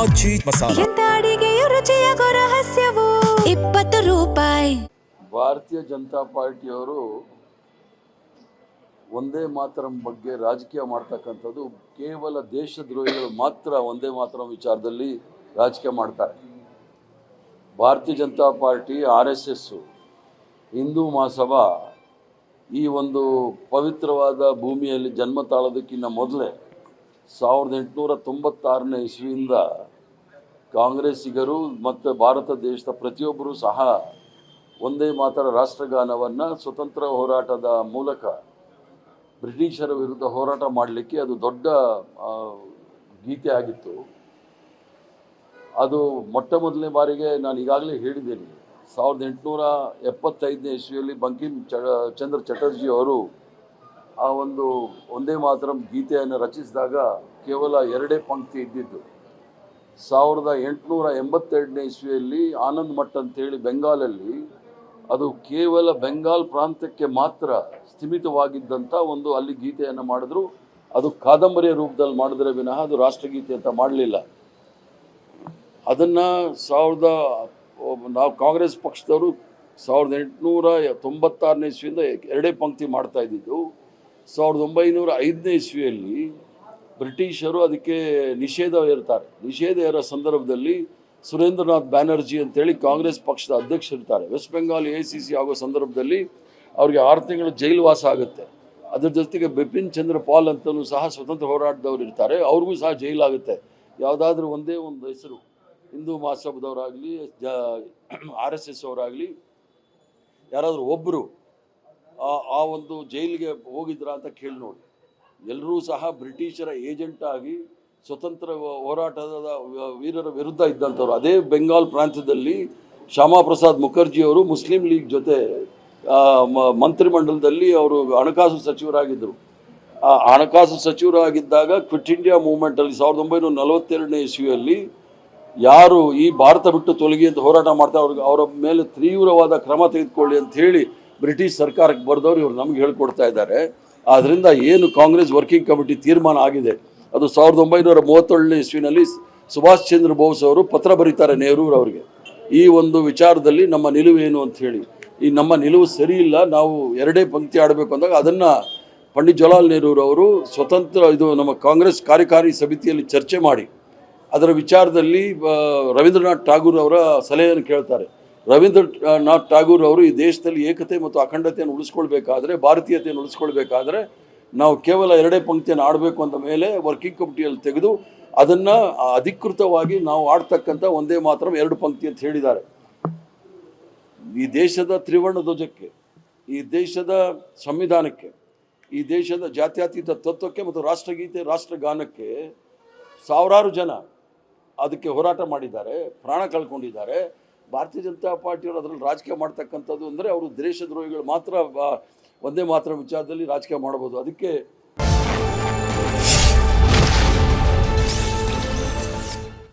ಆಚಿ ಮಸಾಲ. ಎಂತ ಅಡಿಗೆಯ ರುಚಿಯಾಗೋ ರಹಸ್ಯವು 20 ರೂಪಾಯಿ. ಭಾರತೀಯ ಜನತಾ ಪಾರ್ಟಿಯವರು ಒಂದೇ ಮಾತರಂ ಬಗ್ಗೆ ರಾಜಕೀಯ ಮಾಡ್ತಕ್ಕಂಥದ್ದು ಕೇವಲ ದೇಶದ್ರೋಹಿಗಳು ಮಾತ್ರ ಒಂದೇ ಮಾತರಂ ವಿಚಾರದಲ್ಲಿ ರಾಜಕೀಯ ಮಾಡ್ತಾರೆ. ಭಾರತೀಯ ಜನತಾ ಪಾರ್ಟಿ, RSS, ಹಿಂದೂ ಮಹಾಸಭಾ ಈ ಒಂದು ಪವಿತ್ರವಾದ ಭೂಮಿಯಲ್ಲಿ ಜನ್ಮ ತಾಳೋದಕ್ಕಿಂತ ಮೊದಲೇ 1896ನೇ ಇಸ್ವಿಯಿಂದ ಕಾಂಗ್ರೆಸ್ಸಿಗರು ಮತ್ತು ಭಾರತ ದೇಶದ ಪ್ರತಿಯೊಬ್ಬರೂ ಸಹ ಒಂದೇ ಮಾತರ ರಾಷ್ಟ್ರಗಾನವನ್ನು ಸ್ವತಂತ್ರ ಹೋರಾಟದ ಮೂಲಕ ಬ್ರಿಟಿಷರ ವಿರುದ್ಧ ಹೋರಾಟ ಮಾಡಲಿಕ್ಕೆ ಅದು ದೊಡ್ಡ ಗೀತೆ ಆಗಿತ್ತು. ಅದು ಮೊಟ್ಟ ಮೊದಲನೇ ಬಾರಿಗೆ ನಾನು ಈಗಾಗಲೇ ಹೇಳಿದ್ದೇನೆ, 1875ನೇ ಇಸ್ವಿಯಲ್ಲಿ ಬಂಕಿಮ್ ಚಂದ್ರ ಚಟರ್ಜಿ ಅವರು ಆ ಒಂದು ಒಂದೇ ಮಾತರಂ ಗೀತೆಯನ್ನು ರಚಿಸಿದಾಗ ಕೇವಲ 2 ಪಂಕ್ತಿ ಇದ್ದಿದ್ದು. 1882ನೇ ಇಸ್ವಿಯಲ್ಲಿ ಆನಂದ್ ಮಠ್ ಅಂತೇಳಿ ಬೆಂಗಾಲಲ್ಲಿ ಅದು ಕೇವಲ ಬೆಂಗಾಲ್ ಪ್ರಾಂತ್ಯಕ್ಕೆ ಮಾತ್ರ ಸ್ಥಿಮಿತವಾಗಿದ್ದಂಥ ಒಂದು ಅಲ್ಲಿ ಗೀತೆಯನ್ನು ಮಾಡಿದ್ರು. ಅದು ಕಾದಂಬರಿಯ ರೂಪದಲ್ಲಿ ಮಾಡಿದ್ರೆ ವಿನಃ ಅದು ರಾಷ್ಟ್ರಗೀತೆ ಅಂತ ಮಾಡಲಿಲ್ಲ. ಅದನ್ನು ನಾವು ಕಾಂಗ್ರೆಸ್ ಪಕ್ಷದವರು 1896ನೇ ಇಸ್ವಿಯಿಂದ 2 ಪಂಕ್ತಿ ಮಾಡ್ತಾ ಇದ್ದಿದ್ದು. 1905ನೇ ಇಸ್ವಿಯಲ್ಲಿ ಬ್ರಿಟಿಷರು ಅದಕ್ಕೆ ನಿಷೇಧ ಹೇರೋ ಸಂದರ್ಭದಲ್ಲಿ ಸುರೇಂದ್ರನಾಥ್ ಬ್ಯಾನರ್ಜಿ ಅಂತೇಳಿ ಕಾಂಗ್ರೆಸ್ ಪಕ್ಷದ ಅಧ್ಯಕ್ಷರಿರ್ತಾರೆ. ವೆಸ್ಟ್ ಬೆಂಗಾಲ್ ACC ಆಗೋ ಸಂದರ್ಭದಲ್ಲಿ ಅವ್ರಿಗೆ 6 ತಿಂಗಳು ಜೈಲು ವಾಸ ಆಗುತ್ತೆ. ಅದ್ರ ಜೊತೆಗೆ ಬಿಪಿನ್ ಚಂದ್ರ ಪಾಲ್ ಅಂತಲೂ ಸಹ ಸ್ವತಂತ್ರ ಹೋರಾಟದವ್ರು ಇರ್ತಾರೆ, ಅವ್ರಿಗೂ ಸಹ ಜೈಲಾಗುತ್ತೆ. ಯಾವುದಾದ್ರೂ ಒಂದೇ ಒಂದು ಹೆಸರು ಹಿಂದೂ ಮಹಾಸಭಾದವರಾಗಲಿ RSS ಅವರಾಗಲಿ ಯಾರಾದರೂ ಒಬ್ಬರು ಆ ಒಂದು ಜೈಲಿಗೆ ಹೋಗಿದ್ರಾ ಅಂತ ಕೇಳಿ ನೋಡಿ. ಎಲ್ಲರೂ ಸಹ ಬ್ರಿಟಿಷರ ಏಜೆಂಟ್ ಆಗಿ ಸ್ವತಂತ್ರ ಹೋರಾಟದ ವೀರರ ವಿರುದ್ಧ ಇದ್ದಂಥವ್ರು. ಅದೇ ಬೆಂಗಾಲ್ ಪ್ರಾಂತ್ಯದಲ್ಲಿ ಶ್ಯಾಮಾ ಪ್ರಸಾದ್ ಮುಖರ್ಜಿಯವರು ಮುಸ್ಲಿಂ ಲೀಗ್ ಜೊತೆ ಮಂತ್ರಿಮಂಡಲದಲ್ಲಿ ಅವರು ಹಣಕಾಸು ಸಚಿವರಾಗಿದ್ದರು. ಆ ಹಣಕಾಸು ಸಚಿವರಾಗಿದ್ದಾಗ ಕ್ವಿಟ್ ಇಂಡಿಯಾ ಮೂವ್ಮೆಂಟಲ್ಲಿ 1942ನೇ ಇಸ್ವಿಯಲ್ಲಿ ಯಾರು ಈ ಭಾರತ ಬಿಟ್ಟು ತೊಲಗಿ ಅಂತ ಹೋರಾಟ ಮಾಡ್ತಾರೆ ಅವರ ಮೇಲೆ ತೀವ್ರವಾದ ಕ್ರಮ ತೆಗೆದುಕೊಳ್ಳಿ ಅಂತ ಹೇಳಿ ಬ್ರಿಟಿಷ್ ಸರ್ಕಾರಕ್ಕೆ ಬರೆದವರು ಇವರು ನಮ್ಗೆ ಹೇಳ್ಕೊಡ್ತಾ ಇದ್ದಾರೆ. ಆದ್ದರಿಂದ ಏನು ಕಾಂಗ್ರೆಸ್ ವರ್ಕಿಂಗ್ ಕಮಿಟಿ ತೀರ್ಮಾನ ಆಗಿದೆ ಅದು 1937ನೇ ಇಸ್ವಿನಲ್ಲಿ ಸುಭಾಷ್ ಚಂದ್ರ ಬೋಸ್ ಅವರು ಪತ್ರ ಬರೀತಾರೆ ನೆಹರೂರವರಿಗೆ, ಈ ಒಂದು ವಿಚಾರದಲ್ಲಿ ನಮ್ಮ ನಿಲುವೇನು ಅಂತ ಹೇಳಿ. ಈ ನಮ್ಮ ನಿಲುವು ಸರಿ ಇಲ್ಲ, ನಾವು 2 ಪಂಕ್ತಿ ಆಡಬೇಕು ಅಂದಾಗ ಅದನ್ನು ಪಂಡಿತ್ ಜವಾಹರ್ಲಾಲ್ ನೆಹರೂರವರು ಸ್ವತಂತ್ರ ನಮ್ಮ ಕಾಂಗ್ರೆಸ್ ಕಾರ್ಯಕಾರಿ ಸಮಿತಿಯಲ್ಲಿ ಚರ್ಚೆ ಮಾಡಿ ಅದರ ವಿಚಾರದಲ್ಲಿ ರವೀಂದ್ರನಾಥ್ ಠಾಗೂರ್ ಅವರ ಸಲಹೆಯನ್ನು ಕೇಳ್ತಾರೆ. ರವೀಂದ್ರನಾಥ್ ಠಾಗೂರ್ ಅವರು ಈ ದೇಶದಲ್ಲಿ ಏಕತೆ ಮತ್ತು ಅಖಂಡತೆಯನ್ನು ಉಳಿಸ್ಕೊಳ್ಬೇಕಾದ್ರೆ, ಭಾರತೀಯತೆಯನ್ನು ಉಳಿಸ್ಕೊಳ್ಬೇಕಾದ್ರೆ ನಾವು ಕೇವಲ 2 ಪಂಕ್ತಿಯನ್ನು ಆಡಬೇಕು ಅಂದ ಮೇಲೆ ವರ್ಕಿಂಗ್ ಕಮಿಟಿಯಲ್ಲಿ ತೆಗೆದು ಅದನ್ನು ಅಧಿಕೃತವಾಗಿ ನಾವು ಆಡ್ತಕ್ಕಂಥ ಒಂದೇ ಮಾತ್ರ 2 ಪಂಕ್ತಿ ಅಂತ ಹೇಳಿದ್ದಾರೆ. ಈ ದೇಶದ ತ್ರಿವರ್ಣ ಧ್ವಜಕ್ಕೆ, ಈ ದೇಶದ ಸಂವಿಧಾನಕ್ಕೆ, ಈ ದೇಶದ ಜಾತ್ಯತೀತ ತತ್ವಕ್ಕೆ ಮತ್ತು ರಾಷ್ಟ್ರಗೀತೆ ರಾಷ್ಟ್ರಗಾನಕ್ಕೆ ಸಾವಿರಾರು ಜನ ಅದಕ್ಕೆ ಹೋರಾಟ ಮಾಡಿದ್ದಾರೆ, ಪ್ರಾಣ ಕಳ್ಕೊಂಡಿದ್ದಾರೆ. ಭಾರತೀಯ ಜನತಾ ಪಾರ್ಟಿಯವರು ಅದರಲ್ಲಿ ರಾಜಕೀಯ ಮಾಡ್ತಕ್ಕಂಥದ್ದು ಅಂದರೆ ಅವರು ದೇಶದ್ರೋಹಿಗಳು ಮಾತ್ರ ಒಂದೇ ಮಾತ್ರ ವಿಚಾರದಲ್ಲಿ ರಾಜಕೀಯ ಮಾಡ್ಬೋದು. ಅದಕ್ಕೆ